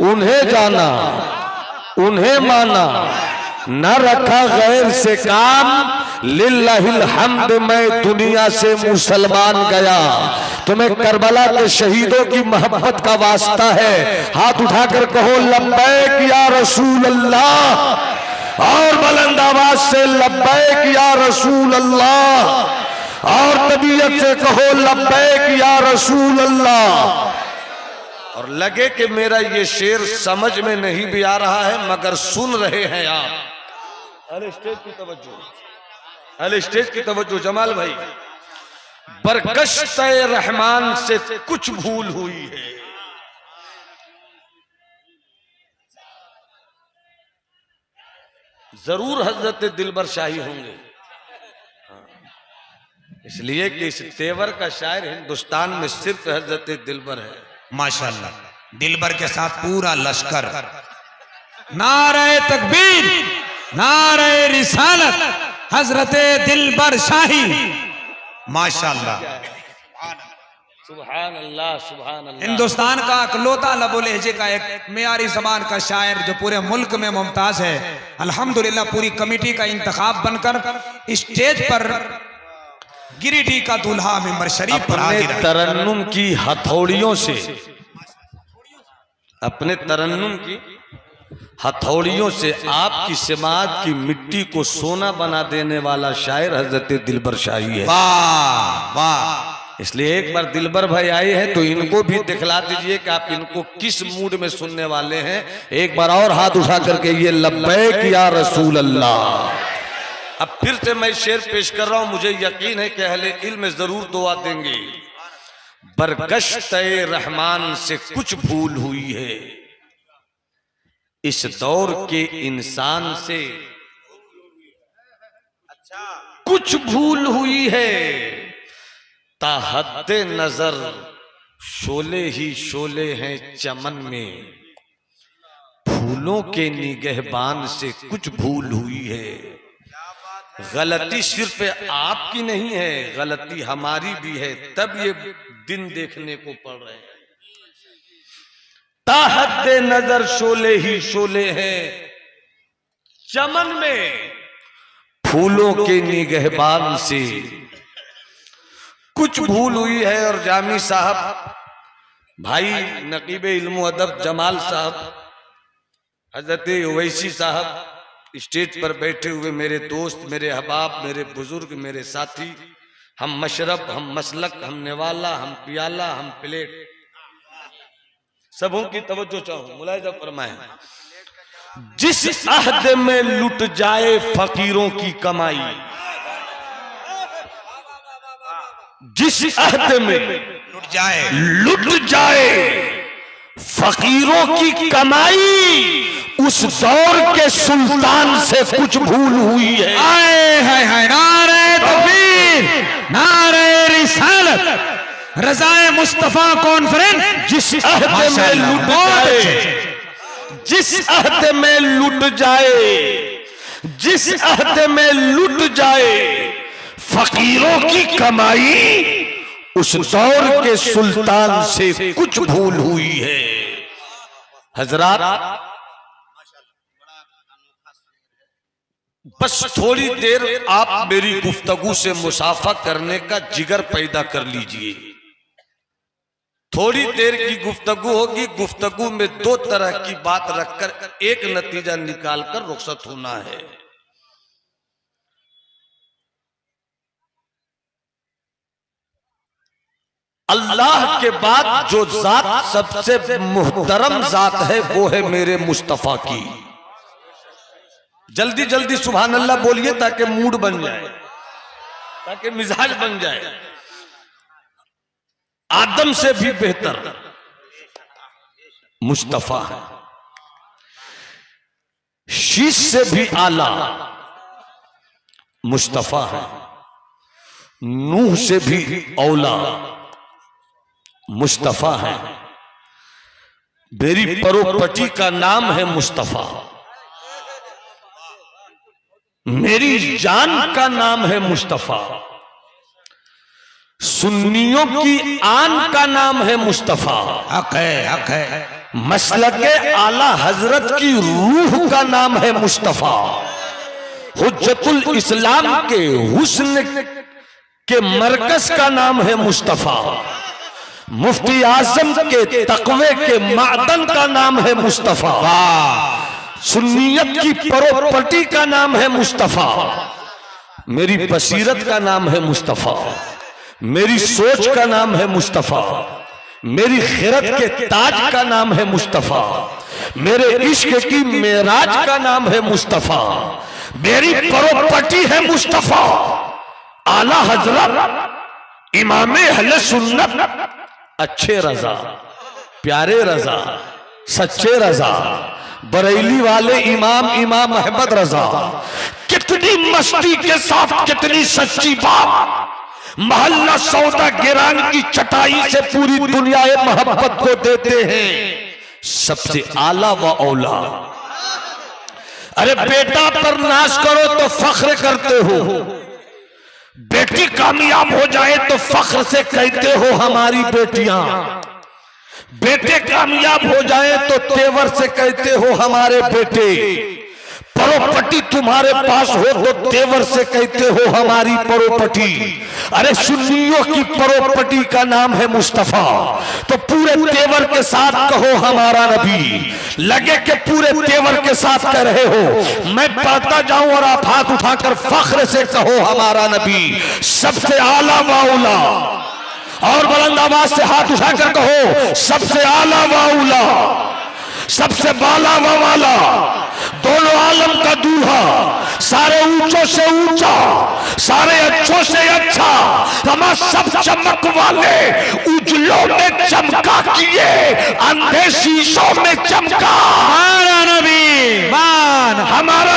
उन्हें जाना, उन्हें माना, न रखा गैर से काम, लिल्लाहिल हम्द मैं दुनिया से मुसलमान गया। तुम्हें करबला के शहीदों की मोहब्बत का वास्ता है, हाथ उठाकर कहो लब्बैक या रसूल अल्लाह, और बुलंद आवाज से लब्बैक या रसूल अल्लाह, और तबीयत से कहो लब्बैक या रसूल अल्लाह। और लगे कि मेरा ये शेर समझ में नहीं भी आ रहा है मगर सुन रहे हैं आप। अरे स्टेज की तवज्जो, अरे स्टेज की तवज्जो जमाल भाई। बरगश्त रहमान से कुछ भूल हुई है, जरूर हजरत दिलबर शाही होंगे, इसलिए कि इस तेवर का शायर हिंदुस्तान में सिर्फ हजरत दिलबर है। माशाल्लाह, दिलबर के साथ पूरा लश्कर। नारे तकबीर, नारे रिसालत, हजरते दिलबर शाही। माशाल्लाह, सुभान अल्लाह, सुभान अल्लाह। हिंदुस्तान का अकलौता लबो लहजे का एक मेयारी ज़बान का शायर जो पूरे मुल्क में मुमताज है। अल्हम्दुलिल्लाह पूरी कमेटी का इंतखाब बनकर स्टेज पर गिरिडीह का दूल्हा मेंबर शरीफ पर हाजिर है। तरन्नुम की हथौड़ियों से, अपने तरन्नुम की हथौड़ियों से आपकी समाज की मिट्टी को सोना बना देने वाला शायर हजरत दिलबर शाही है। वाह वाह। इसलिए एक बार दिलबर भाई आए हैं तो इनको भी दिखला दीजिए कि आप इनको किस मूड में सुनने वाले हैं। एक बार और हाथ उठा करके ये लब्बैक या रसूल अल्लाह। अब फिर से मैं शेर पेश कर रहा हूं, मुझे यकीन है कि अहले इल्म जरूर दुआ देंगे। बरगश्त रहमान से कुछ भूल हुई है, इस दौर के इंसान से कुछ भूल हुई है, ताहद्दे नजर शोले ही शोले हैं चमन में, फूलों के निगहबान से कुछ भूल हुई है। गलती सिर्फ आपकी नहीं है, गलती हमारी भी है, तब ये दिन देखने को पड़ रहे हैं। ताहद्दे नजर शोले ही शोले हैं चमन में, फूलों के निगहबान से कुछ भूल हुई है। और जामी साहब, भाई नकीब इल्म अदब जमाल साहब, हजरत ओवैसी साहब, स्टेज पर बैठे हुए मेरे दोस्त, मेरे अहबाब, मेरे बुजुर्ग, मेरे साथी, हम मशरब, हम मसलक, हम नेवाला, हम पियाला, हम प्लेट, सबों की तवज्जो चाहूं, मुलाहिजा फरमाएं। जिस अहद में लुट जाए फकीरों की कमाई, जिस अहद में लुट जाए फकीरों की कमाई, उस दौर के सुल्तान से कुछ भूल हुई है। आए हाय हाय, नारे तकबीर, नारे रिसालत, रज़ाए मुस्तफा कॉन्फ्रेंस। जिस अहद में लुट जाए, जिस अहद में लुट जाए, जिस अहद में लुट जाए फकीरों की कमाई, उस दौर के सुल्तान से कुछ भूल हुई है। हजरात, बस थोड़ी देर आप मेरी गुफ्तगू से मुसाफा करने का जिगर पैदा कर लीजिए। थोड़ी देर की गुफ्तगू होगी, गुफ्तगू में दो तरह की बात रखकर एक नतीजा निकालकर रुखसत होना है। अल्लाह के बाद जो जात सबसे मुहतरम जात है वो है मेरे मुस्तफा की। जल्दी जल्दी सुभान अल्लाह बोलिए ताकि मूड बन जाए, ताकि मिजाज बन जाए। आदम से भी बेहतर मुस्तफा है, शीश से भी आला मुस्तफा है, नूह से भी औला मुस्तफा है, मेरी परोपटी का नाम है मुस्तफा, मेरी जान का नाम है मुस्तफा, सुन्नियों की आन का नाम है मुस्तफा। हक है, हक है। मसलके आला हजरत की रूह का नाम है मुस्तफा। हुज्जतुल इस्लाम के हुस्न के मरकज का नाम है मुस्तफा। मुफ्ती आजम के तकवे के मादन का नाम है मुस्तफा। सुन्नियत की प्रॉपर्टी का नाम है मुस्तफा। मेरी बसीरत का नाम है मुस्तफा। मेरी सोच का नाम है मुस्तफा। मेरी खिरत के ताज का नाम है मुस्तफा। मेरे इश्क की मेराज का नाम है मुस्तफा। मेरी प्रॉपर्टी है मुस्तफा। आला हजरत इमामे अहले सुन्नत अच्छे रजा, प्यारे रजा, सच्चे रजा, बरेली वाले इमाम अहमद रजा। कितनी मस्ती के साथ कितनी सच्ची बात। महल्ला सौदा गिरान की चटाई से पूरी दुनिया मोहब्बत को देते हैं। सबसे आला व औला। अरे बेटा पर नाश करो तो फख्र करते हो, बेटी कामयाब हो जाए तो फख्र से कहते हो हमारी बेटियां। बेटे कामयाब हो जाए तो तेवर से कहते हो हमारे बेटे। प्रॉपर्टी तुम्हारे पास हो तो तेवर से कहते हो हमारी प्रॉपर्टी। अरे सुन्नियों की प्रॉपर्टी का नाम है मुस्तफा, तो पूरे तेवर के साथ कहो हमारा नबी। लगे कि पूरे तेवर के साथ कह रहे हो, मैं पढ़ता जाऊं और आप हाथ उठाकर फख्र से कहो हमारा नबी। सबसे आला वाउला, और बुलंद आवाज से हाथ उठाकर कहो सबसे आला वाउला, सबसे बाला वाला, दोनों आलम का दूल्हा, सारे ऊंचों से ऊंचा, सारे अच्छों से अच्छा, तमाम सब चमक वाले, उजलों में चमका किए, अंधे शीशों में चमका हमारा नबी मान, हमारा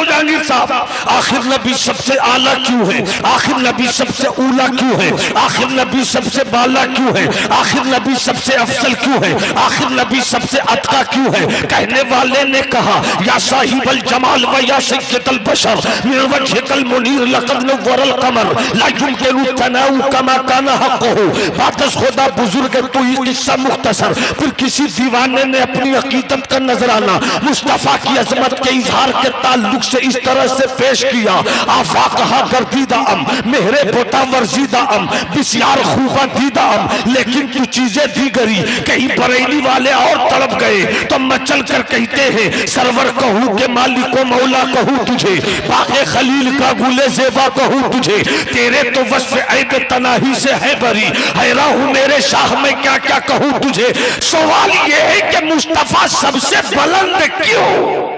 जहांगीर साहब। आखिर नबी सबसे आला क्यों है? आखिर नबी सबसे ऊला क्यों है? आखिर नबी सबसे बाला क्यों है? आखिर नबी सबसे अफसल क्यों है? आखिर नबी सबसे अतका क्यों है? कहने वाले ने कहा या साहिबल जमाल व या सय्यदल बशर निर्वजहकल मुनीर लक़द नव्वरल कमर ला युमकिनु तनाउ कमा काना हक़्क़ुहु। बातस खुदा बुजुर्ग तो ये किस्सा मुख्तसर। फिर किसी दीवाने ने अपनी अकीदत का नजराना मुस्तफा की अजमत के इजहार के ताल्लुक से इस तरह से पेश किया। आफा कहा गर्दीदा अम मेहरे बोटा वर्जीदा अम बिस्यार खूबा दीदा अम, लेकिन तू चीजें दी गई। कहीं बरेली वाले और तड़प गए तो मचल कर कहते हैं सरवर कहूं के मालिक को मौला कहूं तुझे, बाक़े खलील का गुले ज़ेबा कहूं तुझे। तेरे तो वस्फ़ ऐब तनाही से है बरी, हैरान हूं मेरे शाह में क्या क्या कहूं तुझे। सवाल ये है कि मुस्तफा सबसे बुलंद क्यों?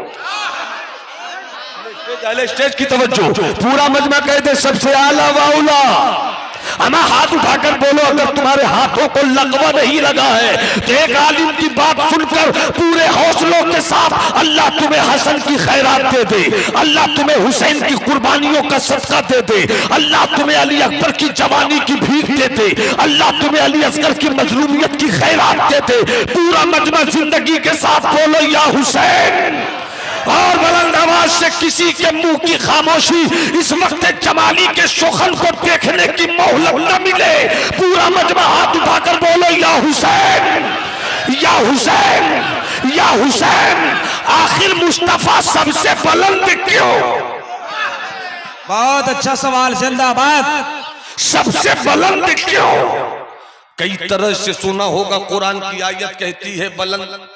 स्टेज की तवज्जो, पूरा मजमा कह दे सबसे आला वाउला। अमा हाथ उठाकर बोलो अगर तुम्हारे हाथों को लकवा नहीं लगा है तो एक आलिम की बात सुनकर पूरे हौसलों के साथ अल्लाह तुम्हें हसन की खैरात दे दे, अल्लाह तुम्हें हुसैन की कुर्बानियों का सदका दे दे, अल्लाह तुम्हें अली अकबर की जवानी की भीख दे दे, अल्लाह तुम्हें अली असगर की मजलूमियत की खैरात दे दे। पूरा मजमा जिंदगी के साथ बोलो या हुसैन। और बुलंद आवाज से किसी के मुंह की खामोशी इस वक्त जमाली के शोखन को देखने की मोहलत न मिले। पूरा मजमा हाथ उठाकर बोलो या हुसैन, या हुसैन, या हुसैन। आखिर मुस्तफा सबसे बुलंद क्यों? बहुत अच्छा सवाल, जिंदाबाद। सबसे बुलंद क्यों? कई तरह से सुना होगा, कुरान की आयत कहती है बुलंद,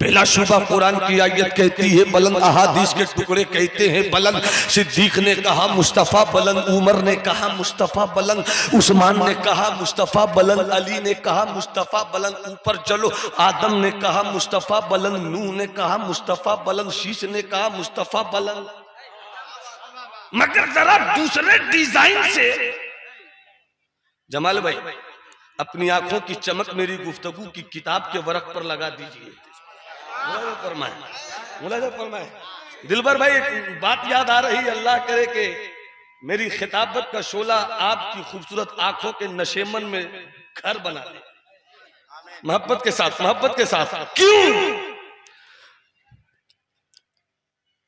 बेलाशुबा कुरान की आयत कहती है बुलंद, अहादीस के टुकड़े कहते हैं बुलंद। सिद्दीक ने कहा मुस्तफा बुलंद, उमर ने कहा मुस्तफा बुलंद, उस्मान ने कहा मुस्तफा बुलंद, अली ने कहा मुस्तफा बुलंद। ऊपर चलो, आदम ने कहा मुस्तफा बुलंद, नूह ने कहा मुस्तफा बुलंद, शीश ने कहा मुस्तफा बुलंद। मगर जरा दूसरे डिजाइन से। जमाल भाई अपनी आंखों की चमक मेरी गुफ्तगू की किताब के वरक पर लगा दीजिए। दिलबर भाई एक बात याद आ रही, अल्लाह करे कि मेरी खिताबत का शोला आपकी खूबसूरत आंखों के नशेमन में घर बना दे, मोहब्बत के साथ, मोहब्बत के साथ। क्यों?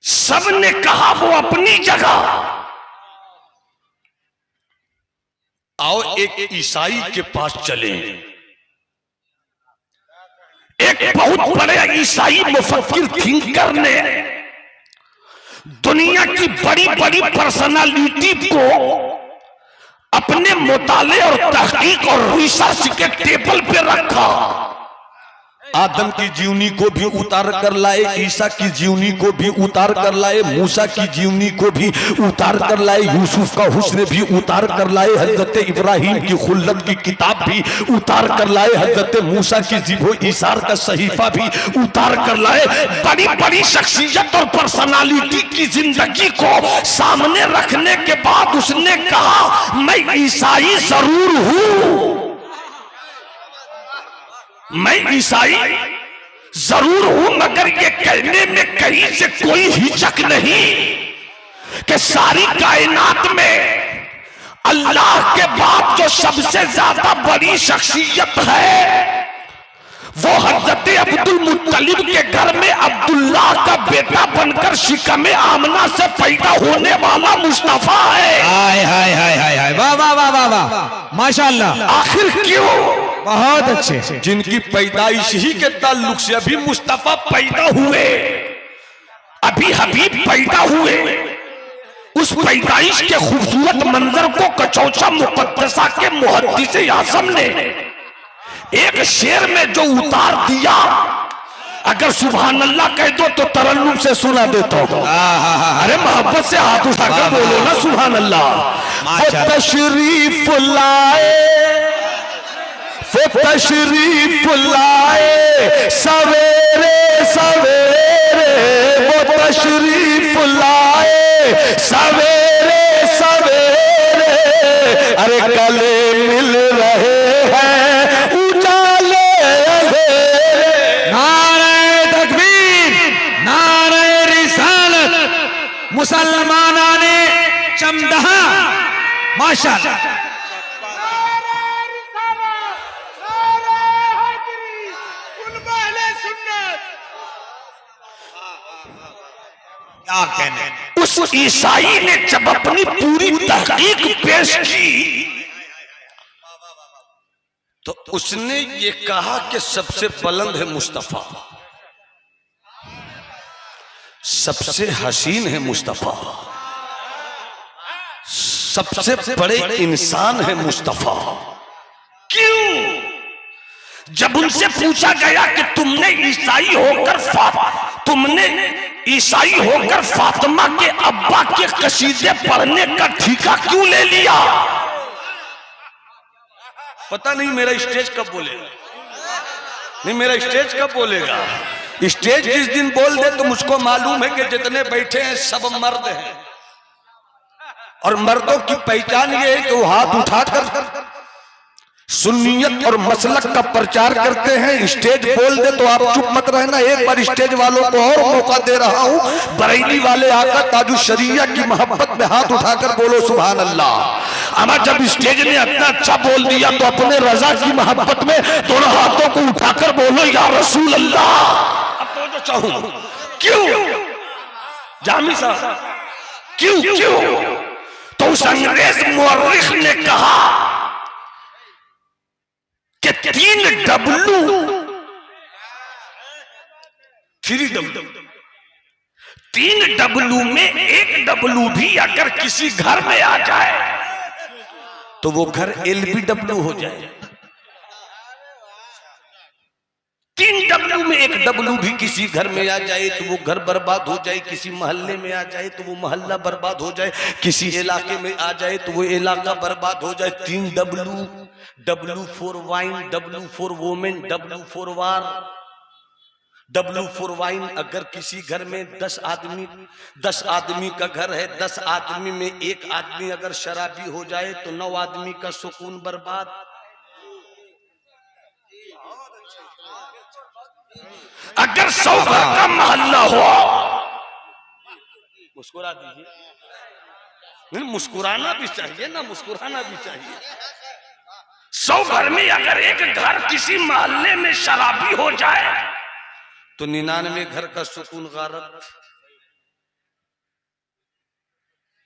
सब ने कहा वो अपनी जगह। आओ एक ईसाई के पास चले, एक बहुत बड़े ईसाई मुफक्किर थिंकर ने दुनिया की बड़ी बड़ी पर्सनालिटी को अपने मुताले और तहकीक और रिसर्च के टेबल पे रखा। आदम की जीवनी को भी उतार कर लाए, ईसा की जीवनी को भी उतार कर लाए, मूसा की जीवनी को भी उतार कर लाए, यूसुफ का हुस्न भी उतार कर लाए, हजरत इब्राहिम की खुल्लत की किताब भी उतार कर लाए, हजरत मूसा की ज़िबो ईसार का सहीफा भी उतार कर लाए। बड़ी बड़ी शख्सियत और पर्सनालिटी की जिंदगी को सामने रखने के बाद उसने कहा मैं ईसाई जरूर हूं, मैं ईसाई जरूर हूं, मगर ये कहने में कहीं से कोई हिचक नहीं कि सारी कायनात में अल्लाह के बाद जो सबसे ज्यादा बड़ी शख्सियत है वो हजरत अब्दुल मुत्तलिब के घर में अब्दुल्लाह का बेटा बनकर शिकम आमना से पैदा होने वाला मुस्तफा है। हाय हाय हाय हाय हाय, वाह वाह वाह वाह वाह, माशाअल्लाह। आखिर क्यों? बहुत अच्छे। जिनकी पैदाइश ही के ताल्लुक से अभी मुस्तफा पैदा हुए, अभी हबीब पैदा हुए, उस पैदाइश के खूबसूरत मंजर को कचौचा मुकद्दसा के मुहद्दिस आज़म ने एक शेर में जो उतार दिया, अगर सुभान अल्लाह कह दो तो तरन्नुम से सुना देता हूं। अरे मोहब्बत से हाथ उठाकर बोलो ना सुभान अल्लाह। वो तशरीफ लाए, वो तशरीफ लाए सवेरे सवेरे, वो तशरीफ लाए सवेरे सवेरे, अरे गले मिल रहे हैं उजाले अंधेरे। नारे तकबीर, नारे रिसालत, मुसलमानाने चमदहा, माशाअल्लाह। क्या कहने। उस ईसाई ने जब अपनी पूरी तहकीक पेश की तो उसने ये कहा कि सबसे बुलंद है मुस्तफा, सबसे हसीन है मुस्तफा, सबसे बड़े इंसान है मुस्तफा। क्यों? जब उनसे पूछा गया कि तुमने ईसाई होकर फातिमा के अब्बा के कसीदे पढ़ने का ठेका क्यों ले लिया? पता नहीं मेरा स्टेज कब बोलेगा, नहीं मेरा स्टेज कब बोलेगा। स्टेज जिस दिन बोल दे तो मुझको मालूम है कि जितने बैठे हैं सब मर्द हैं, और मर्दों की पहचान ये है कि वो हाथ उठाकर सुन्नियत और मसलक का प्रचार करते हैं। स्टेज बोल दे तो आप चुप मत रहना। एक बार स्टेज वालों को और मौका दे रहा हूं, बरेली वाले आकर ताजु शरीया की मोहब्बत में हाथ उठाकर बोलो सुभान अल्लाह। अमा जब स्टेज ने इतना अच्छा बोल दिया तो अपने रजा की मोहब्बत में दोनों हाथों को उठाकर बोलो या रसूल अल्लाह। अब तो जो चाहूं क्यों जामी साहब, क्यों? तो उस अंग्रेज मुअर्रिख ने कहा कि 3 डब्लू, 3 डब्लू में एक डब्लू भी अगर किसी घर में आ जाए तो वो घर LBW हो जाए। 3 डब्लू में एक डब्लू भी किसी घर में आ जाए तो वो घर बर्बाद हो जाए, किसी मोहल्ले में आ जाए तो वो मोहल्ला बर्बाद हो जाए, किसी इलाके में आ जाए तो वो इलाका बर्बाद हो जाए। 3 W, W for wine, W for women, W for war, W for wine. अगर किसी घर में 10 आदमी का घर है, 10 आदमी में एक आदमी अगर शराबी हो जाए तो 9 आदमी का सुकून बर्बाद। अगर 100 घर का मोहल्ला हो, मुस्कुरा दीजिए, नहीं मुस्कुराना भी चाहिए ना, मुस्कुराना भी चाहिए। 100 घर में अगर एक घर किसी मोहल्ले में शराबी हो जाए तो 99 घर का सुकून गारत।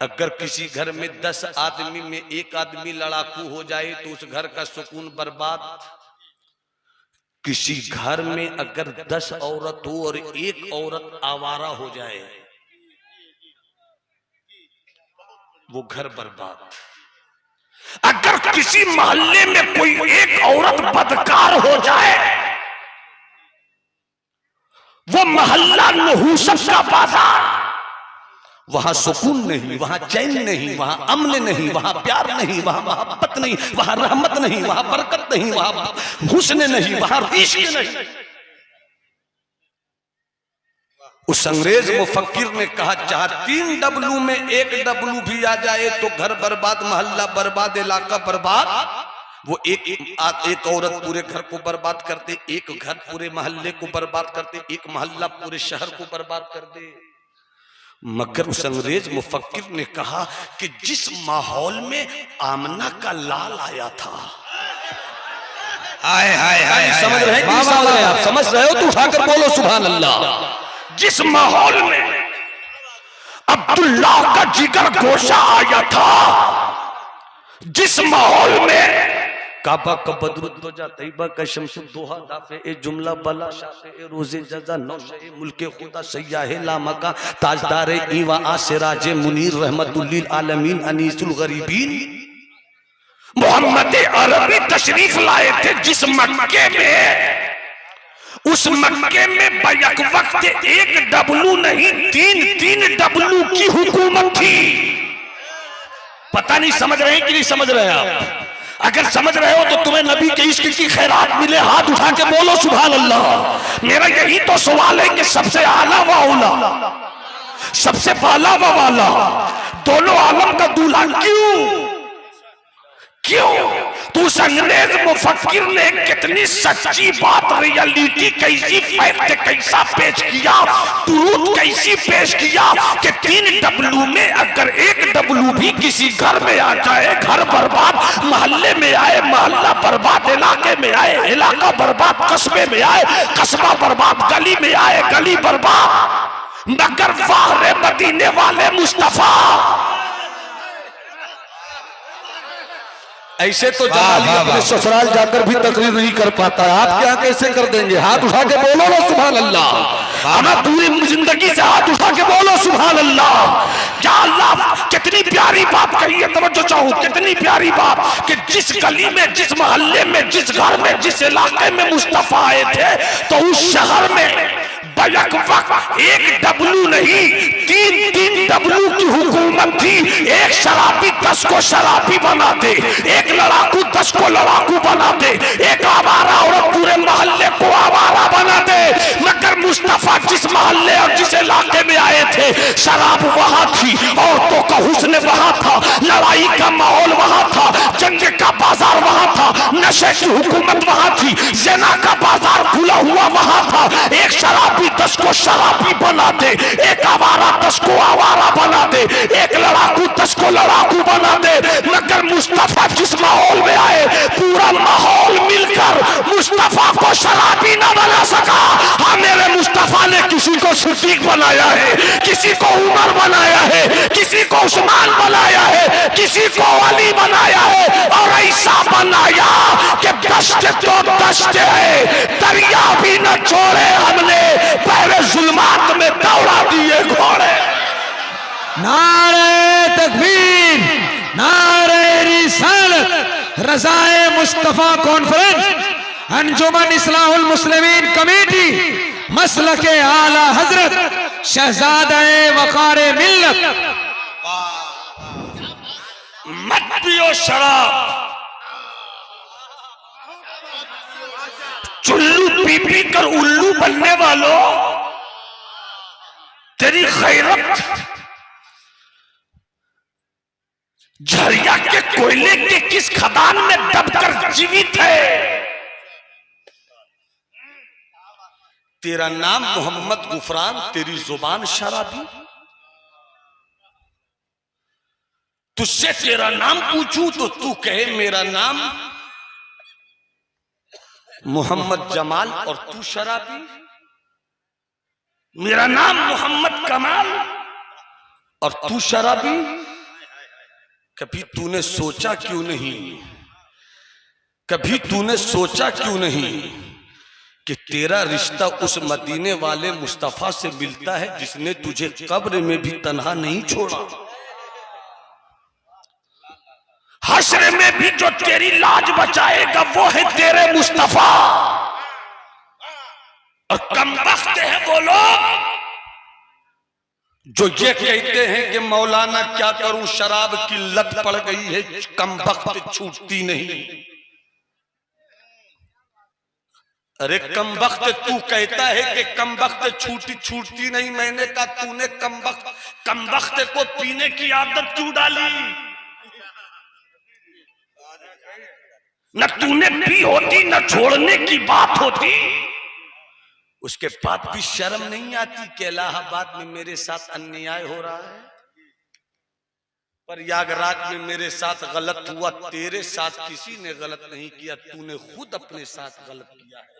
अगर किसी घर में 10 आदमी में एक आदमी लड़ाकू हो जाए तो उस घर का सुकून बर्बाद। किसी घर में अगर 10 औरत हो और एक औरत आवारा हो जाए, वो घर बर्बाद। अगर किसी मोहल्ले में कोई एक औरत बदकार हो जाए, वो मोहल्ला नहुसत का बाजार। वहां सुकून नहीं, वहां चैन नहीं, वहां अमन नहीं, वहां प्यार नहीं, वहां मोहब्बत नहीं, वहां रहमत नहीं, वहां बरकत नहीं, वहां हुस्न नहीं, वहां इश्क नहीं। उस अंग्रेज मुफक्किर ने कहा, चाहे 3 डब्लू में 1 डब्लू भी आ जाए तो घर बर्बाद, मोहल्ला बर्बाद, इलाका बर्बाद। वो एक औरत पूरे घर को बर्बाद कर दे, एक घर पूरे मोहल्ले को बर्बाद कर दे, एक मोहल्ला पूरे शहर को बर्बाद कर दे। मगर उस अंग्रेज मुफक्किर ने कहा कि जिस माहौल में आमना का लाल आया था, हाय हाय हाय, समझ रहे हैं? समझ रहे हैं? आप समझ रहे हो तो उठाकर बोलो सुभान अल्लाह। जिस माहौल में अब्दुल्ला का जिगर गोशा आया था, जिस माहौल में काबा का बदरुद्दोजा तैयबा का शमसुद्दोहा दाफे ए जुमला बला शाफे ए रोजे जजा नौशे मुल्के खुदा सय्याहे लामका ताजदारे ईवा आसिराजे मुनीर रहमतुल लिल आलमीन अनीसुल गरीबीन, मोहम्मद अरबी तशरीफ लाए थे जिस मक्के में, उस मक्के में बैक वक्त 1 डब्लू नहीं 3 डब्लू की हुकूमत थी। पता नहीं समझ रहे हैं कि नहीं समझ रहे हैं आप? अगर समझ रहे हो तो तुम्हें नबी के इश्क की खैरात मिले, हाथ उठा के बोलो सुभान अल्लाह। मेरा यही तो सवाल है कि सबसे आला व औला, सबसे बाला व वाला, दोनों आलम का दूल्हा क्यों? तो उस अंग्रेज मुफक्किर ने कितनी सच्ची बात, रियलिटी कैसी, फैक्ट कैसा पेश किया, ट्रूथ कैसी पेश किया कि 3 डब्लू में अगर 1 डब्लू भी किसी घर में आ जाए, घर बर्बाद, मोहल्ले में आए मोहल्ला बर्बाद, इलाके में आए इलाका बर्बाद, कस्बे में आए कस्बा बर्बाद, गली में आए गली बर्बाद। मगर वाह रे मदीने वाले मुस्तफा, ऐसे तो जमाली अपने ससुराल जाकर भी तकरीर नहीं कर पाता, आप क्या कैसे कर देंगे? हाथ उठा के बोलो ना सुभान अल्लाह। हमें पूरी जिंदगी से हाथ उठा के बोलो सुभान अल्लाह। क्या अल्लाह कितनी प्यारी बात कही है, तवज्जो चाहूं, कितनी प्यारी बात कि जिस गली में, जिस मोहल्ले में, जिस घर में, जिस इलाके में मुस्तफा आए थे, तो उस शहर में बैक वक्त 1 डब्लू नहीं 3 डब्लू की हुकूमत थी। एक शराबी 10 को शराबी बना दे, एक लड़ाकू 10 को लड़ाकू बना दे, एक आवारा औरत पूरे मोहल्ले को आवारा बना दे। मगर मुस्तफा जिस मोहल्ले और जिस इलाके में आए थे, शराब वहां थी, औरतों का हुस्न वहां था, लड़ाई का माहौल वहां था, जंग का बाजार वहां था, नशे की हुकूमत वहां थी, ज़िना का बाजार खुला हुआ वहां था। एक शराबी 10 को शराबी बना दे, एक आवारा 10 को आवारा बना दे, एक लड़ाकू 10 को लड़ाकू बना दे। मगर मुस्तफा जिस माहौल में आए, पूरा माहौल मिलकर मुस्तफा को शराबी ना बना सका। हाँ, मेरे मुस्तफा ने किसी को सिद्दीक बनाया है, किसी को उमर बनाया है, किसी को उस्मान बनाया है, किसी को अली बनाया है, और ऐसा बनाया कि दश्त तो दश्त है, दरिया भी न छोड़े हमने, पहले जुल्मात में दौड़ा दिए घोड़े। नारे तकबीर, नारे रिसालत, रज़ाए मुस्तफा कॉन्फ्रेंस, अंजुमन इस्लाहुल मुस्लिमीन कमेटी, मसलके आला हजरत शहजादे वक़ारे मिल्लत। मत पियो शराब, चुल्लू पी पी कर उल्लू बनने वालों, तेरी गैरत झरिया के कोयले के किस खदान में दबकर जीवित है। तेरा नाम मोहम्मद गुफरान, तेरी जुबान शराबी। तुझसे तेरा नाम पूछूं तो तू कहे मेरा नाम मोहम्मद जमाल और तू शराबी। मेरा नाम मोहम्मद कमाल और तू शराबी। कभी तूने सोचा क्यों नहीं, कभी तूने सोचा क्यों नहीं कि तेरा रिश्ता उस मदीने वाले मुस्तफा से मिलता है जिसने तुझे कब्र में भी तन्हा नहीं छोड़ा, हश्र में भी जो तेरी लाज बचाएगा वो है तेरे मुस्तफा। और कमबख्त है वो लोग जो ये कहते हैं कि मौलाना क्या करूं, शराब की लत पड़ गई है, कमबख्त छूटती नहीं। अरे कमबख्त तू कहता है कि कमबख्त छूटती नहीं, मैंने कहा तूने कमबख्त को पीने की आदत क्यों डाली? न तूने पी होती न छोड़ने की बात होती, उसके बाद भी शर्म नहीं आती कि इलाहाबाद में मेरे साथ अन्याय हो रहा है, प्रयागराज में मेरे साथ गलत हुआ, तेरे साथ किसी ने गलत नहीं किया, तूने खुद अपने साथ गलत किया है।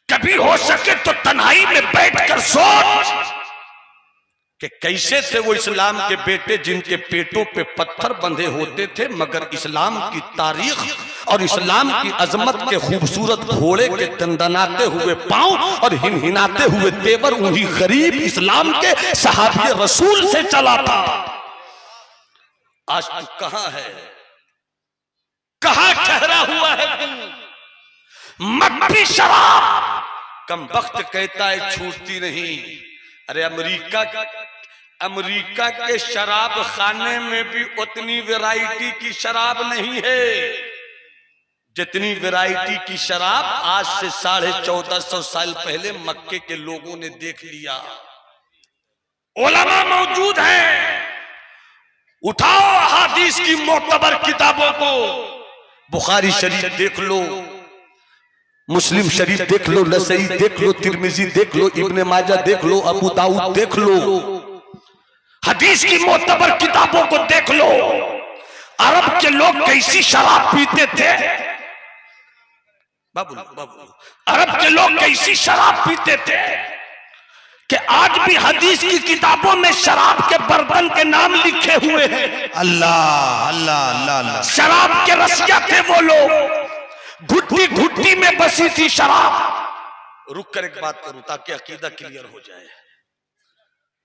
कभी हो सके तो तन्हाई में बैठकर सोच कि कैसे थे वो इस्लाम के बेटे जिनके पेटों पे पत्थर बंधे होते थे, मगर इस्लाम की तारीख और इस्लाम की अजमत के खूबसूरत घोड़े के दंदनाते हुए पांव और हिनहिनाते हुए तेवर उन्हीं गरीब इस्लाम के सहाबी रसूल से चला था। आज तू कहां है, कहां ठहरा हुआ है तू? मक्खी शराब कमबख्त कहता है छूटती नहीं। अरे अमेरिका के शराब खाने में भी उतनी वैरायटी की शराब नहीं है जितनी वैरायटी की शराब आज से 1450 साल पहले मक्के के लोगों ने देख लिया। उलमा मौजूद हैं, उठाओ हदीस की मोतबर किताबों को, बुखारी शरीफ देख लो, मुस्लिम शरीफ देख लो, नसई देख लो, तिरमिजी देख लो, इब्ने माजा देख लो, अबू दाऊद देख लो, हदीस की मोतबर किताबों को देख लो। अरब के लोग कैसी शराब पीते थे, बाबू अरब के लोग कैसी शराब पीते थे कि आज भी हदीस की किताबों में शराब के बर्तन के नाम लिखे हुए हैं। अल्लाह अल्लाह अल्लाह अल्लाह। शराब के रसिया थे वो लोग, घुट्टी घुट्टी में बसी थी शराब। रुक कर एक बात करूं ताकि अकीदा क्लियर हो जाए,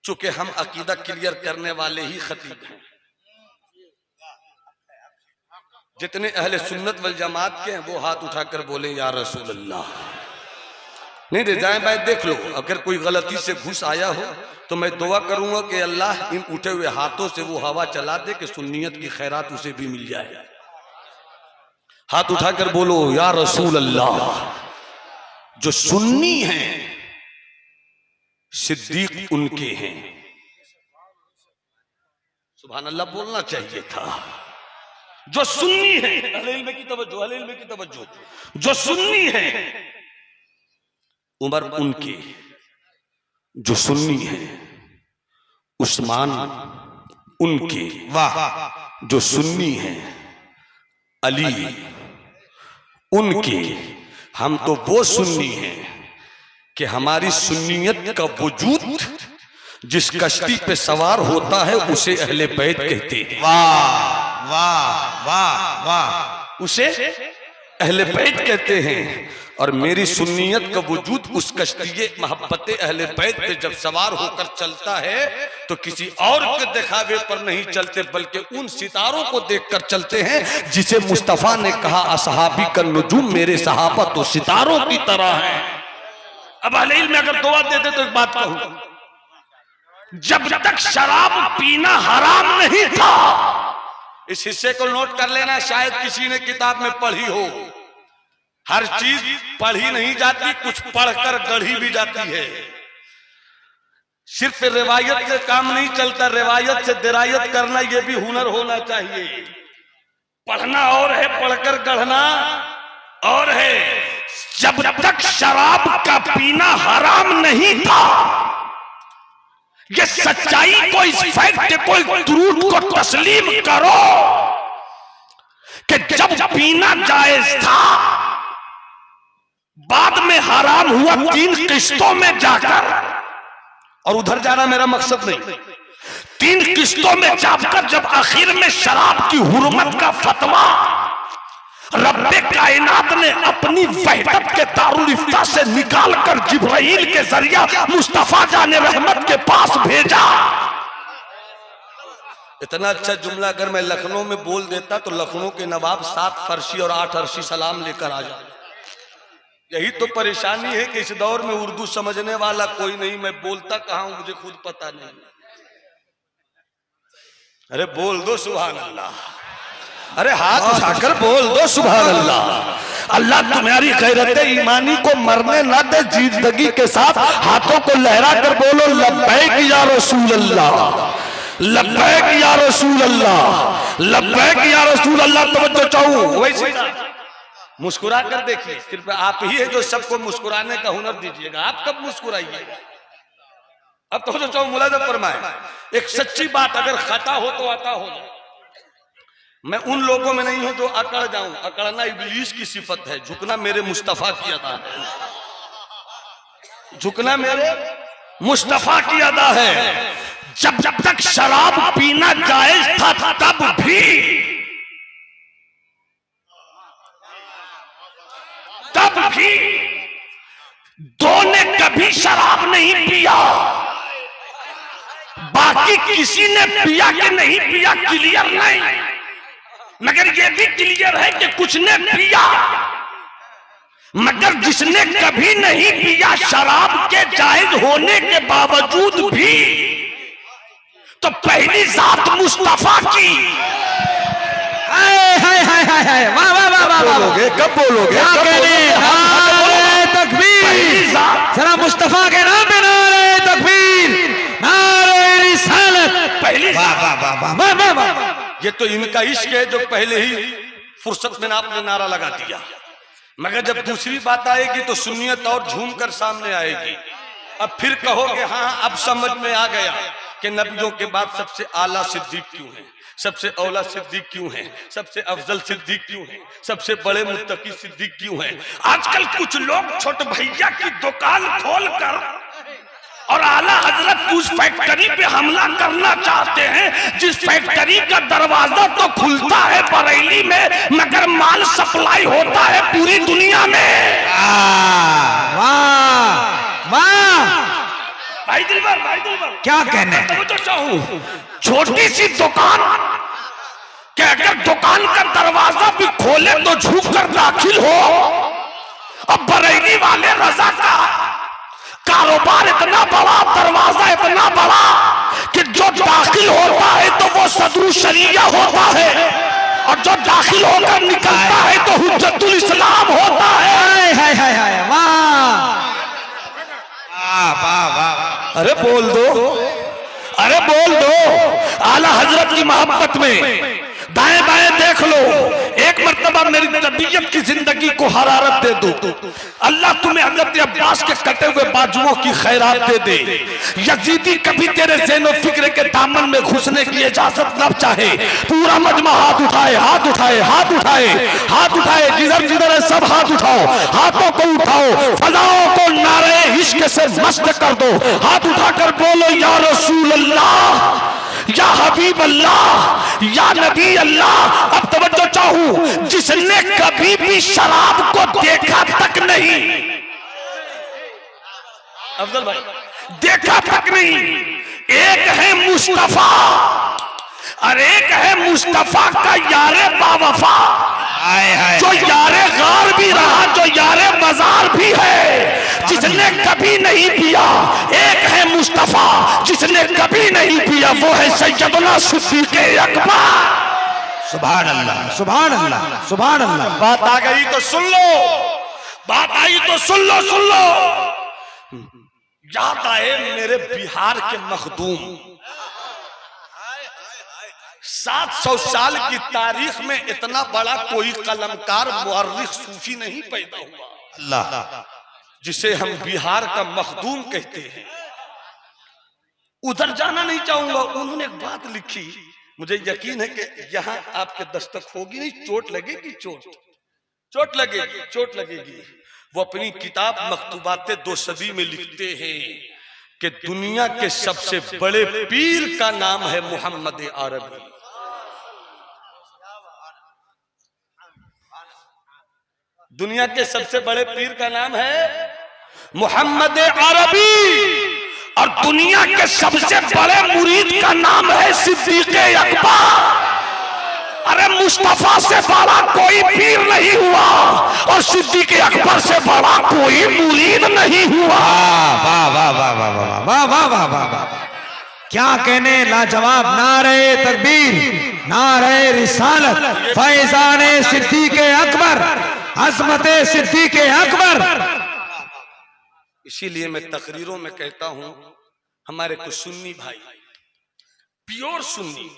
चूंकि हम अकीदा क्लियर करने वाले ही खतीब हैं। जितने अहले सुन्नत वल जमात के हैं वो हाथ उठाकर बोले या रसूल अल्लाह। नहीं दे जाए भाई, देख लो, अगर कोई गलती से घुस आया हो तो मैं दुआ करूंगा कि अल्लाह इन उठे हुए हाथों से वो हवा चला दे कि सुन्नियत की खैरात उसे भी मिल जाए। हाथ उठाकर बोलो या रसूल अल्लाह। जो सुन्नी हैं सिद्दीक उनके हैं। सुभान अल्लाह बोलना चाहिए था। जो सुन्नी है, अहले की तवज्जो, अहले की तवज्जो, जो सुन्नी है उमर उनके, जो सुन्नी है उस्मान उनके, वाह, जो सुन्नी है अली उनके। हम तो वो सुन्नी हैं कि हमारी सुन्नियत का वजूद जिस कश्ती पे सवार होता है उसे अहले बैत कहते हैं। वाह वाह वाह वाह, उसे अहले बैत कहते हैं। और मेरी सुन्नियत का वजूद उस कश्ती मोहब्बत अहले बैत पे जब सवार होकर चलता है तो किसी और के दिखावे पर नहीं चलते, बल्कि उन सितारों को देखकर चलते हैं जिसे मुस्तफा ने कहा असहाबी का नुजूम, मेरे सहाबा तो सितारों की तरह है। अब अहले इल्म में अगर दुआ देते तो एक बात कहूं, जब तक शराब पीना हराम नहीं था, इस हिस्से को नोट कर लेना, शायद किसी ने किताब में पढ़ी हो। हर चीज पढ़ी नहीं जाती, कुछ पढ़कर गढ़ी भी जाती है। सिर्फ रिवायत से काम नहीं चलता, रिवायत से दिरायत करना यह भी हुनर होना चाहिए। पढ़ना और है, पढ़कर गढ़ना और है। जब तक शराब का पीना हराम नहीं था, ये सच्चाई को, इस फैक्ट को, दुरूद को तस्लीम करो कि जब पीना जायज था, बाद में हराम हुआ 3 किस्तों में जाकर। और उधर जाना मेरा मकसद नहीं, 3 किस्तों में जाकर जब आखिर में शराब की हुर्मत का फतवा रब्बे कायनात ने अपनी वहदत के दारुल इफ्ता से निकाल कर जिब्राइल के जरिया मुस्तफा जाने रहमत के पास भेजा। इतना अच्छा जुमला अगर मैं लखनऊ में बोल देता तो लखनऊ के नवाब 7 फरसी और 8 अरसी सलाम लेकर आ जाते। यही तो परेशानी है कि इस दौर में उर्दू समझने वाला कोई नहीं। मैं बोलता कहाँ हूं मुझे खुद पता नहीं। अरे बोल दो सुभान अल्लाह। अरे हाथ उठाकर बोल दो सुभान अल्लाह। अल्लाह तुम्हारी गैरत ईमानी को मरने ना दे। जिंदगी के साथ हाथों को लहरा कर बोलो लब्बैक या रसूल अल्लाह, लब्बैक या रसूल अल्लाह, लब्बैक या रसूल अल्लाह। तवज्जो चाहूं वैसे मुस्कुरा कर देखिए। सिर्फ आप ही है जो सबको मुस्कुराने का हुनर दीजिएगा। आप कब मुस्कुराइएगा? अब तो जो चाहूं मुलाजा फरमाए। एक सच्ची बात अगर खता हो तो आता हो। मैं उन लोगों में नहीं हूं जो अकड़ जाऊं। अकड़ना इब्लीस की सिफत है, झुकना मेरे मुस्तफा की अदा है। झुकना मेरे मुस्तफा की अदा है। जब जब तक शराब पीना जायज था तब भी दो ने कभी शराब नहीं पिया। बाकी किसी ने पिया कि नहीं पिया क्लियर नहीं, मगर ये भी क्लियर है कि कुछ ने पिया। मगर जिसने कभी नहीं पिया शराब के जायज होने के बावजूद भी, तो पहली जात मुस्तफा की। वाह वाह वाह वाह। बोलोगे कब बोलोगे? क्या कहने? नारे तकबीर। जरा मुस्तफा के नाम पे नारे तकबीर, नारे रिसालत। पहली वाह वाह वाह वाह वाह वाह। ये तो इनका इश्क है जो पहले ही फुर्सत में आपने नारा लगा दिया। मगर जब दूसरी बात आएगी तो सुन्नियत और झूम कर सामने आएगी। अब फिर कहोगे हाँ अब समझ में आ गया कि नबियों के बाद सबसे आला सिद्दीक क्यों है, सबसे औला सिद्दीक क्यों है, सबसे अफजल सिद्दीक क्यों है, सबसे बड़े मुत्तकी सिद्दीक क्यों है। आजकल कुछ लोग छोटे भैया की दुकान खोलकर और आला हजरत उस फैक्ट्री पे हमला करना चाहते हैं जिस फैक्ट्री का दरवाजा तो खुलता है बरेली में, मगर माल सप्लाई होता है पूरी दुनिया में। वाह वाह। भाई दिलबर क्या कहने? तो चाहूं छोटी सी दुकान कि अगर दुकान का दरवाजा भी खोले तो झुक कर दाखिल हो। अब बरेली वाले रजा का कारोबार इतना बड़ा, दरवाजा इतना बड़ा कि जो दाखिल होता है तो वो सदरुल शरिया होता है और जो दाखिल होकर निकलता है तो हुज्जतुल इस्लाम होता है। वाह। अरे बोल दो, अरे बोल दो। आला हजरत की मोहब्बत में दाएं बाएं देख लो। एक मर्तबा मेरी तबीयत की जिंदगी को हरारत दे दो। अल्लाह तुम्हें हजरत अब्बास के कटे हुए बाजुओं की खैरात दे दे। यजीदी कभी तेरे ज़हन और फिक्र के दामन में घुसने की इजाजत न चाहे। पूरा मजमा हाथ उठाए, हाथ उठाए, हाथ उठाए, हाथ उठाए। जिधर जिधर है सब हाथ उठाओ, हाथों को उठाओ, फजाओं को नारे इश्क से मस्त कर दो। हाथ उठाकर बोलो या रसूल अल्लाह, या हबीब अल्लाह, या नबी अल्लाह। अब तवज्जो चाहूं जिसने कभी भी शराब को देखा तक नहीं, अफजल भाई देखा तक नहीं। एक है मुस्तफा और एक है मुस्तफा का यारे बावफा, जो यारे गार भी रहा, जो यारे मजार भी है, जिसने कभी नहीं पिया। एक है मुस्तफा जिसने कभी नहीं पिया, वो है सैयदना सिद्दीक़ अकबर। सुभान अल्लाह, सुभान अल्लाह, सुभान अल्लाह। बात आ गई तो सुन लो, बात आई तो सुन लो, सुन लो। याद आए मेरे बिहार के मखदूम। 700 साल की तारीख में इतना बड़ा कोई कलमकार मुअर्रिख सूफी नहीं पैदा हुआ, अल्लाह, जिसे हम बिहार का मखदूम कहते हैं। उधर जाना नहीं चाहूंगा। उन्होंने एक बात लिखी, मुझे यकीन है कि यहाँ आपके दस्तक होगी नहीं, चोट लगेगी, चोट लगेगी, चोट लगेगी। वो अपनी किताब मकतूबाते 2 सदी में लिखते हैं कि दुनिया के सबसे बड़े पीर का नाम है मोहम्मद अरबी। दुनिया के सबसे बड़े पीर का नाम है मोहम्मद अरबी और दुनिया के सबसे बड़े मुरीद का नाम है सिद्दीक अकबर। अरे मुस्तफा से बड़ा कोई पीर नहीं हुआ और सिद्दीक अकबर से बड़ा कोई मुरीद नहीं हुआ। वाह वाह वाह वाह वाह वाह वाह वाह वाह वाह, क्या कहने, लाजवाब। नारे तकबीर, नारे रिसालत, फैजाने सिद्दीक अकबर, अजमत सिद्दीक अकबर। इसीलिए मैं तकरीरों में कहता हूं, हमारे कुछ सुन्नी भाई, प्योर सुन्नी,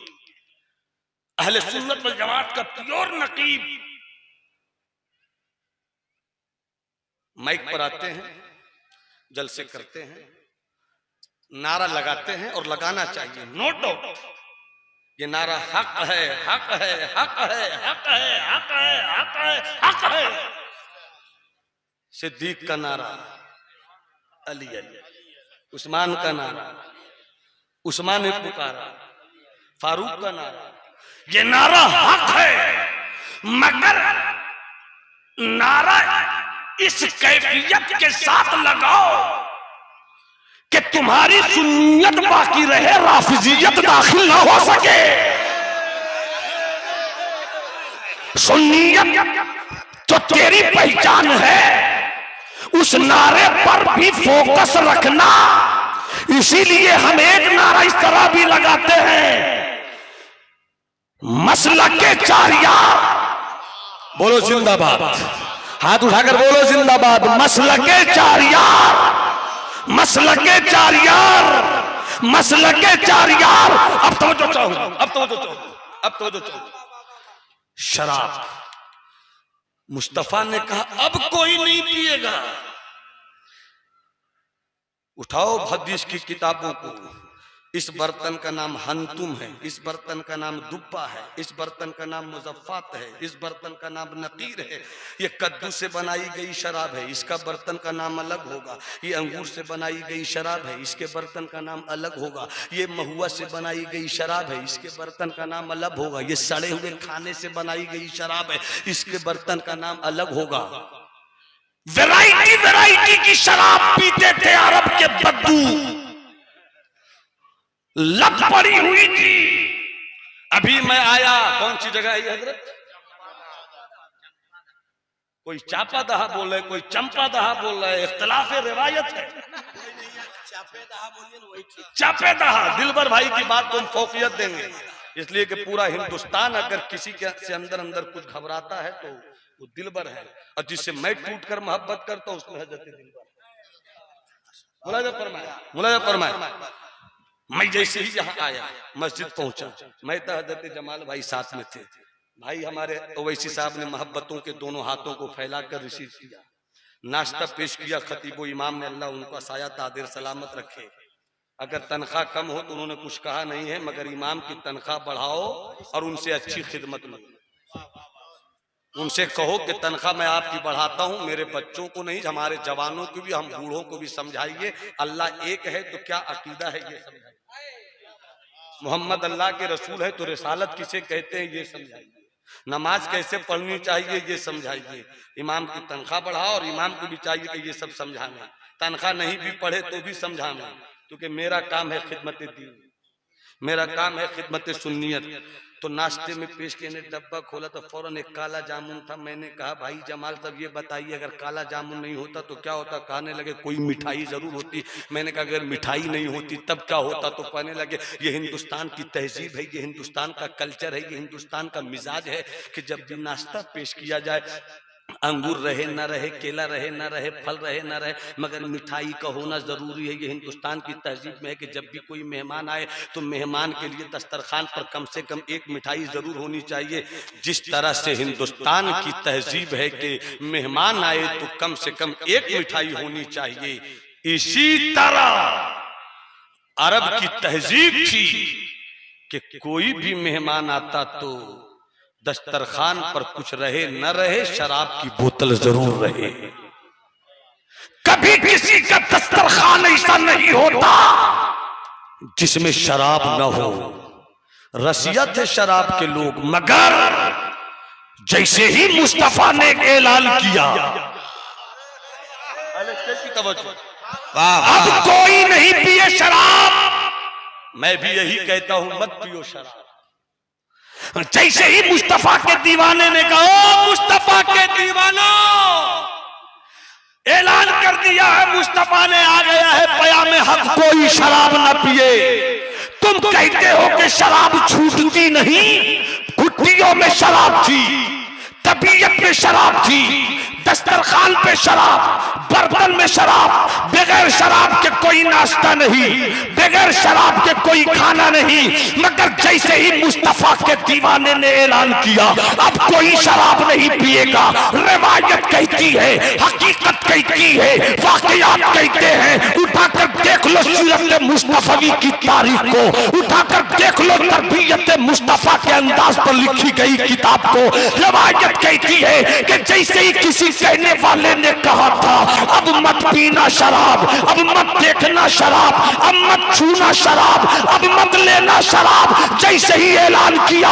अहले सुन्नत वल जमात का प्योर नकीब, माइक पर आते हैं, जलसे करते हैं, नारा लगाते हैं और लगाना चाहिए, नो डाउट। ये नारा हक है, हक है, हक है, हक है, हक है, हक है, हक है। सिद्दीक का नारा, अली अली, उस्मान का नारा, उस्मान ने पुकारा, फारूक का नारा, ये नारा हक है, मगर नारा इस कैफियत के साथ लगाओ कि तुम्हारी सुन्नियत बाकी रहे, राफिजियत दाखिल ना हो सके। सुन्नियत तो तेरी पहचान है, उस नारे पर भी फोकस रखना। इसीलिए हम एक नारा इस तरह भी लगाते हैं, मसलके चार यार, बोलो जिंदाबाद, हाथ उठाकर बोलो जिंदाबाद। मसलके चार यार, मसलके चार यार, मसलके चार यार। अब तो जो चाहूं, अब तो जो चाहूं, अब तो जो चाहूं। शराब, मुस्तफा ने कहा अब कोई नहीं पिएगा। उठाओ हदीस की किताबों को, इस बर्तन का नाम हंतुम है, इस बर्तन का नाम दुब्बा है, इस बर्तन का नाम मुजफ्फात है, इस बर्तन का नाम नकीर है। ये कद्दू से बनाई गई शराब है, इसका बर्तन का नाम अलग होगा। ये अंगूर से बनाई गई शराब है, इसके बर्तन का नाम अलग होगा। ये महुआ से बनाई गई शराब है, इसके बर्तन का नाम अलग होगा। ये सड़े हुए खाने से बनाई गई शराब है, इसके बर्तन का नाम अलग होगा। वैरायटी वैरायटी की शराब पीते थे अरब के बद्दू, लत पड़ी हुई थी। अभी मैं आया, कौन सी जगह है हजरत? कोई चापा दहा बोल रहे, कोई चंपा दहा बोल रहे, इख्तिलाफ रिवायत है। चापे दहा, दिलबर भाई की बात को हम फौकियत देंगे, इसलिए कि पूरा हिंदुस्तान अगर किसी के से अंदर अंदर कुछ घबराता है तो वो दिलबर है, और जिससे मैं टूट कर मोहब्बत करता हूं उसमें हजरत दिलबर। मुलाजा फरमाया, मुलाजा फरमाया। मैं जैसे ही यहाँ आया, मस्जिद पहुंचा, मैं तो हजरत जमाल भाई साथ में थे। भाई हमारे ओवैसी साहब ने मोहब्बतों के दोनों हाथों को फैलाकर रिसीव किया, नाश्ता पेश किया। खतीबो इमाम ने, अल्लाह उनका साया तादिर सलामत रखे। अगर तनख्वाह कम हो तो उन्होंने कुछ कहा नहीं है, मगर इमाम की तनख्वाह बढ़ाओ और उनसे अच्छी खिदमत लो। उनसे कहो कि तनख्वाह मैं आपकी बढ़ाता हूं, मेरे बच्चों को नहीं, हमारे जवानों को भी, हम बूढ़ों को भी समझाइए अल्लाह एक है तो क्या अकीदा है ये समझाइए। मोहम्मद अल्लाह के रसूल है तो रिसालत किसे कहते हैं ये समझाइए। नमाज कैसे पढ़नी चाहिए ये समझाइए। इमाम की तनख्वाह बढ़ाओ और इमाम को भी चाहिए कि ये सब समझाना। तनख्वाह नहीं भी पढ़े तो भी समझाना, क्योंकि मेरा काम है खिदमत दीन, मेरा काम है खिदमत सुन्नियत। तो नाश्ते में पेश किए ने डब्बा खोला तो फौरन एक काला जामुन था। मैंने कहा भाई जमाल साहब ये बताइए अगर काला जामुन नहीं होता तो क्या होता? कहने लगे कोई मिठाई जरूर होती। मैंने कहा अगर मिठाई नहीं होती तब क्या होता? तो कहने लगे ये हिंदुस्तान की तहजीब है, ये हिंदुस्तान का कल्चर है, ये हिंदुस्तान का मिजाज है कि जब भी नाश्ता पेश किया जाए, अंगूर रहे न रहे, केला रहे न रहे, फल रहे न रहे, मगर मिठाई का होना जरूरी है। ये हिंदुस्तान की तहजीब में है कि जब भी कोई मेहमान आए तो मेहमान के लिए दस्तरखान पर कम से कम एक मिठाई जरूर होनी चाहिए। जिस तरह से हिंदुस्तान की तहजीब है कि मेहमान आए तो कम से कम एक मिठाई होनी चाहिए, इसी तरह अरब की तहजीब थी कि कोई भी मेहमान आता तो दस्तरखान पर कुछ रहे न रहे, शराब की बोतल जरूर रहे। कभी किसी का दस्तरखान ऐसा नहीं होता जिसमें शराब न हो। रसियत है शराब के लोग, मगर जैसे ही मुस्तफा ने ऐलान किया, अब कोई नहीं पिए शराब। मैं भी यही कहता हूं, मत पियो शराब। जैसे ही मुस्तफा के दीवाने ने कहा, मुस्तफा के दीवानों, ऐलान कर दिया है, मुस्तफा ने आ गया है पयाम हक, कोई शराब ना पिए। तुम कहते हो कि शराब छूटती नहीं, कुट्टियों में शराब थी, तबीयत में शराब थी, दस्तरखान पे शराब, बर्तन में शराब, बगैर शराब के कोई नाश्ता नहीं, बगैर शराब के कोई खाना नहीं। मगर जैसे ही मुस्तफा के दीवाने ने ऐलान किया, अब कोई शराब नहीं पिएगा। रिवायत कहती है, हकीकत कहती है, वाकयात कहते हैं। उठाकर देख लो सीरत मुस्तफवी की तारीख को, उठाकर देख लो तरबियत मुस्तफा के अंदाज पर लिखी गई किताब को। रिवायत कहती है कि जैसे ही किसी कहने वाले ने कहा था, अब मत पीना शराब, अब मत देखना शराब, अब मत छूना शराब, अब मत लेना शराब, जैसे ही ऐलान किया,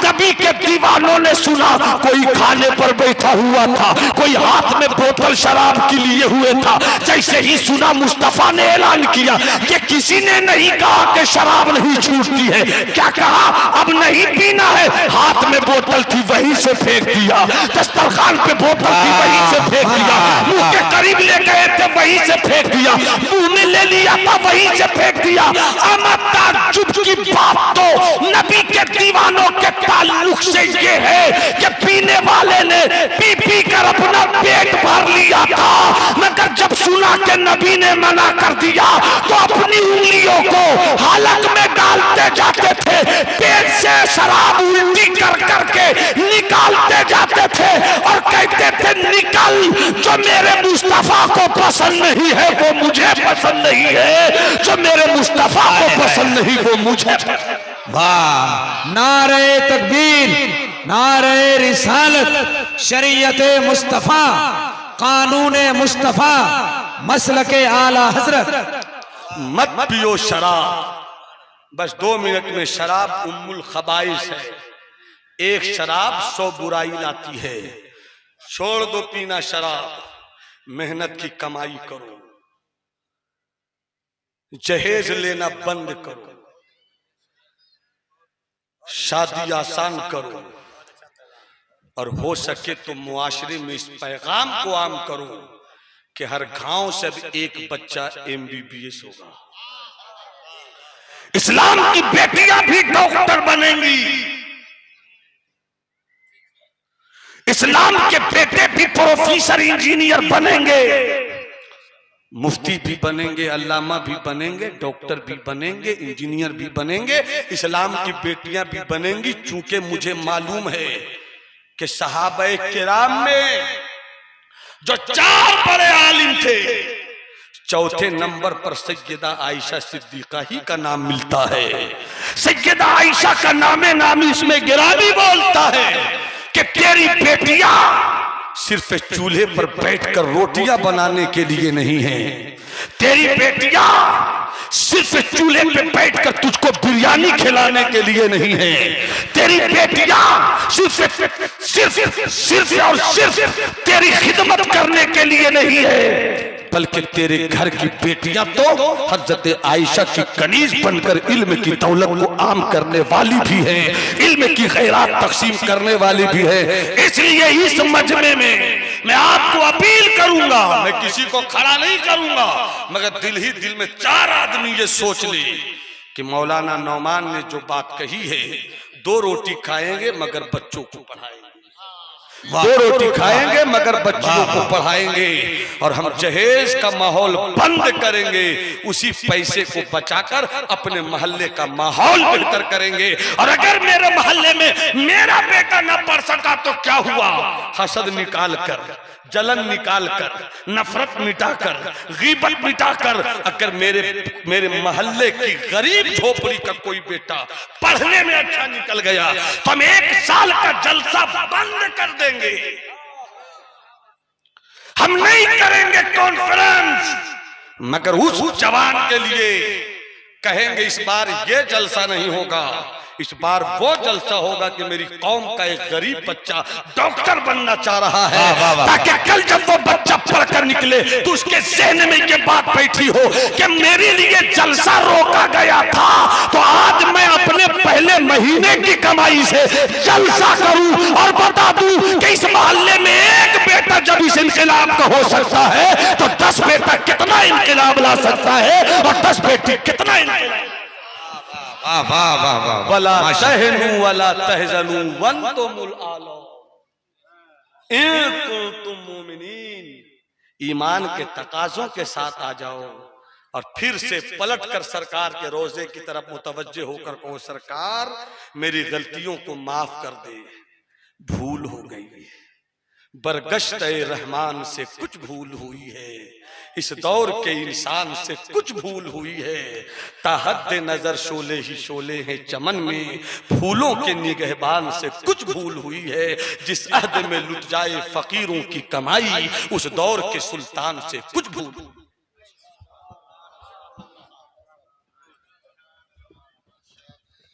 नबी के दीवानों ने सुना, कोई खाने पर बैठा हुआ था, कोई हाथ में बोतल शराब के लिए हुए था। जैसे ही सुना मुस्तफा ने ऐलान किया, ये किसी ने नहीं कहा कि शराब नहीं छूटती है। क्या कहा? अब नहीं पीना है। हाथ में बोतल थी, वहीं से फेंक दिया। दस्तरखान पे बोतल थी, वहीं से फेंक दिया। मुंह के करीब ले गए थे, वहीं से फेंक दिया। मुंह में ले लिया था, वहीं से फेंक दिया। अमर ताज्जुब की बात तो नबी के दीवानों के ताल्लुक से ये है कि पीने वाले ने पी पी कर अपना पेट भर लिया था, मगर जब सुना कि नबी ने मना कर दिया, तो अपनी उंगलियों को हालत में डालते जाते थे, पेट से शराब उल्टी कर करके निकालते जाते थे और कहते थे, निकल, जो मेरे मुस्तफा को पसंद नहीं है वो मुझे पसंद नहीं है, जो मेरे मुस्तफा को पसंद नहीं वो मुझे। वाह, नारे तकबीर, नारे रिसालत, शरीयत मुस्तफा, कानून मुस्तफा, मसलके आला हजरत। मत पियो शराब। बस 2 मिनट में शराब उम्मुल खबाइस है। एक शराब 100 बुराई लाती है। छोड़ दो पीना शराब, मेहनत की कमाई करो, जहेज लेना बंद करो, शादी आसान करो, और हो सके तो मुआशरे में इस पैगाम को आम करो कि हर गांव से एक बच्चा MBBS होगा। इस्लाम की बेटियां भी डॉक्टर बनेंगी, इस्लाम के बेटे भी प्रोफेसर इंजीनियर बनेंगे, मुफ्ती भी बनेंगे, अल्लामा भी बनेंगे, डॉक्टर भी बनेंगे, इंजीनियर भी बनेंगे, इस्लाम की बेटियां भी बनेंगी। चूंकि मुझे मालूम है कि सहाबा किराम में जो 4 बड़े आलिम थे, चौथे नंबर पर सैयदा आयशा सिद्दीका ही का नाम मिलता है। सैयदा आयशा का नामे नामी इसमें गिरामी बोलता है कि तेरी बेटियां सिर्फ चूल्हे पर बैठकर रोटियां बनाने के लिए नहीं है, तेरी बेटियां सिर्फ चूल्हे पे बैठकर तुझको बिरयानी खिलाने के लिए नहीं है, तेरी बेटियां सिर्फ और सिर्फ तेरी खिदमत करने के लिए नहीं है, बल्कि तेरे घर की बेटियां तो हजरत आयशा की कनीज बनकर इल्म की दौलत को आम करने वाली भी है, इल्म की खैरात तकसीम करने वाली भी है। इसलिए इस मजमे में मैं आपको अपील करूंगा, मैं किसी को खड़ा नहीं करूंगा, मगर दिल ही दिल में 4 आदमी ये सोच ले कि मौलाना नौमान ने जो बात कही है, 2 रोटी खाएंगे मगर बच्चों को पढ़ाएंगे, 2 रोटी खाएंगे मगर बच्चों को पढ़ाएंगे, और हम जहेज का माहौल बंद करेंगे, उसी पैसे को बचाकर अपने मोहल्ले का माहौल बेहतर करेंगे। और अगर मेरे मोहल्ले में मेरा बेटा न पढ़ सका तो क्या हुआ, हसद निकाल कर, जलन निकाल कर, नफरत मिटाकर, गीबत मिटाकर, अगर मेरे मोहल्ले की गरीब झोपड़ी का कोई बेटा पढ़ने में अच्छा निकल गया तो हम 1 साल का जलसा बंद कर देंगे। हम नहीं करेंगे कॉन्फ्रेंस, मगर उस जवान के लिए कहेंगे इस बार ये जलसा नहीं होगा, इस बार वो जलसा होगा कि मेरी कौम का एक गरीब बच्चा डॉक्टर बनना चाह रहा है, ताकि कल जब वो बच्चा पढ़कर निकले तो उसके ज़हन में ये बात बैठी हो कि मेरे लिए जलसा रोका गया था, तो आज मैं अपने पहले महीने की कमाई से जलसा करूं और बता दूं कि इस मोहल्ले में एक बेटा जब इस इनकलाब का हो सकता है तो 10 बेटा कितना इनकलाब ला सकता है और 10 बेटी कितना इनकलाब। वाह वाह वाह वाह, वला तहनु वला तहजनु वंतुमुल आला इन कुंतुम मुमिनीन। ईमान के तकाजों के साथ आ जाओ और फिर से पलटकर सरकार के रोजे की तरफ मुतवज्जे होकर कहो, सरकार मेरी गलतियों को माफ कर दे, भूल हो गई, बरगश्त-ए रहमान से कुछ भूल हुई है, इस दौर के इंसान से कुछ भूल हुई है, ताहद नजर शोले ही शोले हैं चमन में, फूलों के निगहबान से कुछ भूल हुई है, जिस अहद में लुट जाए फकीरों की कमाई, उस दौर के सुल्तान से कुछ भूल।